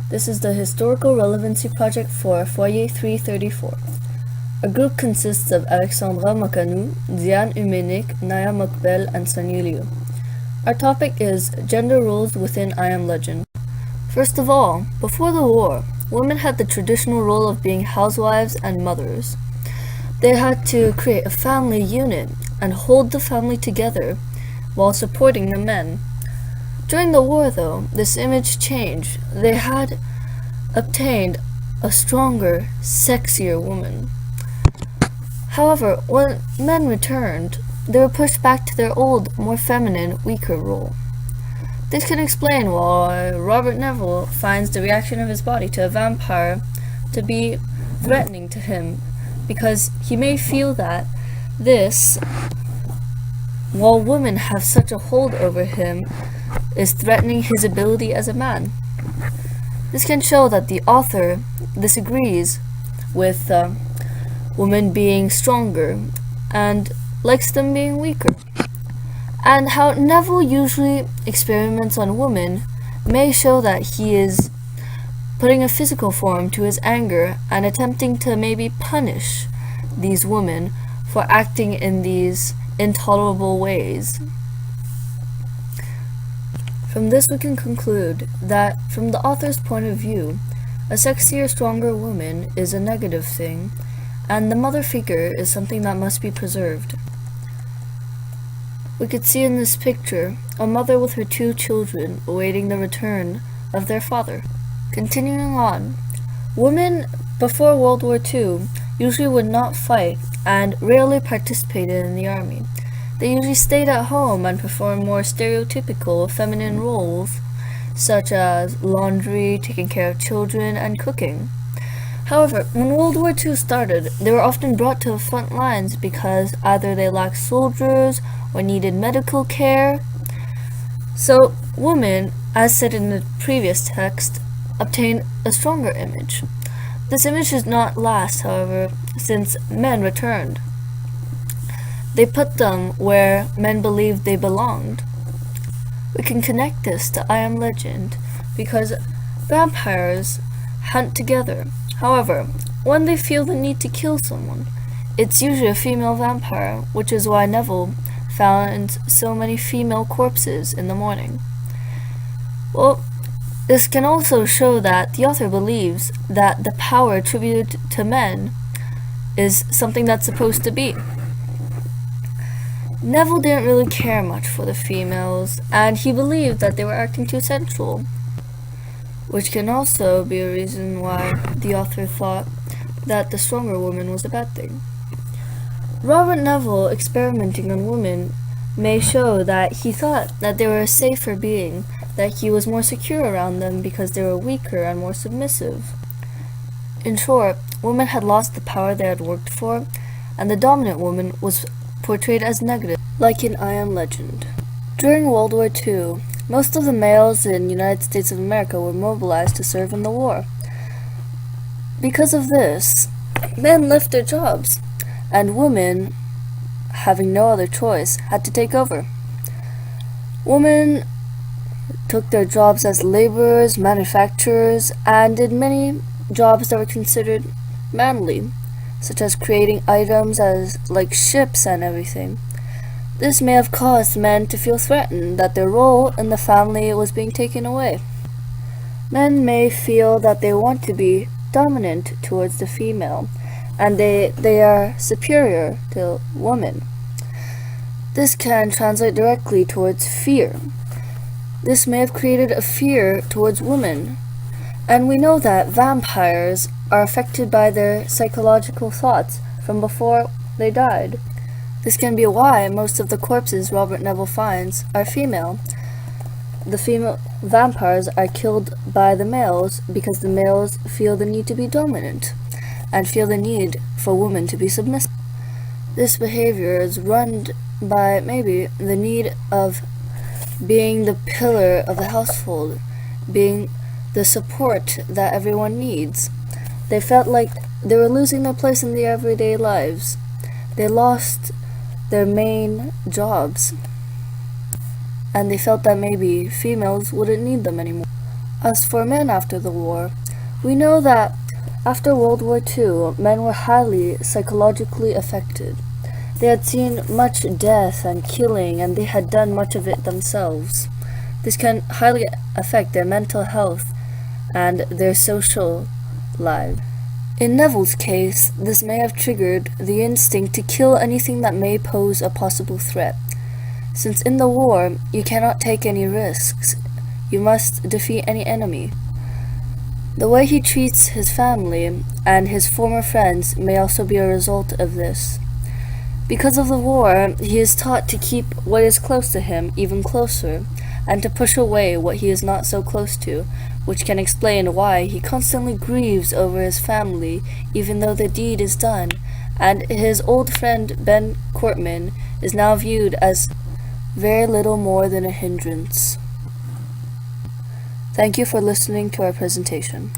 This is the Historical Relevancy Project for Foyer 334. A group consists of Alexandra Mokanou, Diane Umenik, Naya Mokbel, and Sonia Liu. Our topic is Gender Roles Within I Am Legend. First of all, before the war, women had the traditional role of being housewives and mothers. They had to create a family unit and hold the family together while supporting the men. During the war, though, this image changed. They had obtained a stronger, sexier woman. However, when men returned, they were pushed back to their old, more feminine, weaker role. This can explain why Robert Neville finds the reaction of his body to a vampire to be threatening to him, because he may feel that this, while women have such a hold over him, is threatening his ability as a man. This can show that the author disagrees with women being stronger and likes them being weaker. And how Neville usually experiments on women may show that he is putting a physical form to his anger and attempting to maybe punish these women for acting in these intolerable ways. From this we can conclude that, from the author's point of view, a sexier, stronger woman is a negative thing, and the mother figure is something that must be preserved. We could see in this picture a mother with her two children awaiting the return of their father. Continuing on, women before World War II usually would not fight and rarely participated in the army. They usually stayed at home and performed more stereotypical feminine roles, such as laundry, taking care of children, and cooking. However, when World War II started, they were often brought to the front lines because either they lacked soldiers or needed medical care. So, women, as said in the previous text, obtained a stronger image. This image does not last, however, since men returned. They put them where men believed they belonged. We can connect this to I Am Legend because vampires hunt together. However, when they feel the need to kill someone, it's usually a female vampire, which is why Neville found so many female corpses in the morning. Well, this can also show that the author believes that the power attributed to men is something that's supposed to be. Neville didn't really care much for the females, and he believed that they were acting too sensual, which can also be a reason why the author thought that the stronger woman was a bad thing. Robert Neville experimenting on women may show that he thought that they were a safer being, that he was more secure around them because they were weaker and more submissive. In short, women had lost the power they had worked for, and the dominant woman was portrayed as negative, like in I Am Legend. During World War II, most of the males in the United States of America were mobilized to serve in the war. Because of this, men left their jobs, and women, having no other choice, had to take over. Women took their jobs as laborers, manufacturers, and did many jobs that were considered manly, such as creating items like ships and everything. This may have caused men to feel threatened that their role in the family was being taken away. Men may feel that they want to be dominant towards the female, and they are superior to women. This can translate directly towards fear. This may have created a fear towards women, and we know that vampires are affected by their psychological thoughts from before they died. This can be why most of the corpses Robert Neville finds are female. The female vampires are killed by the males because the males feel the need to be dominant and feel the need for women to be submissive. This behavior is run by maybe the need of being the pillar of the household, being the support that everyone needs. They felt like they were losing their place in their everyday lives. They lost their main jobs, and they felt that maybe females wouldn't need them anymore. As for men after the war, we know that after World War II, men were highly psychologically affected. They had seen much death and killing, and they had done much of it themselves. This can highly affect their mental health and their social lives. In Neville's case, this may have triggered the instinct to kill anything that may pose a possible threat. Since in the war, you cannot take any risks. You must defeat any enemy. The way he treats his family and his former friends may also be a result of this. Because of the war, he is taught to keep what is close to him even closer, and to push away what he is not so close to, which can explain why he constantly grieves over his family even though the deed is done, and his old friend Ben Cortman is now viewed as very little more than a hindrance. Thank you for listening to our presentation.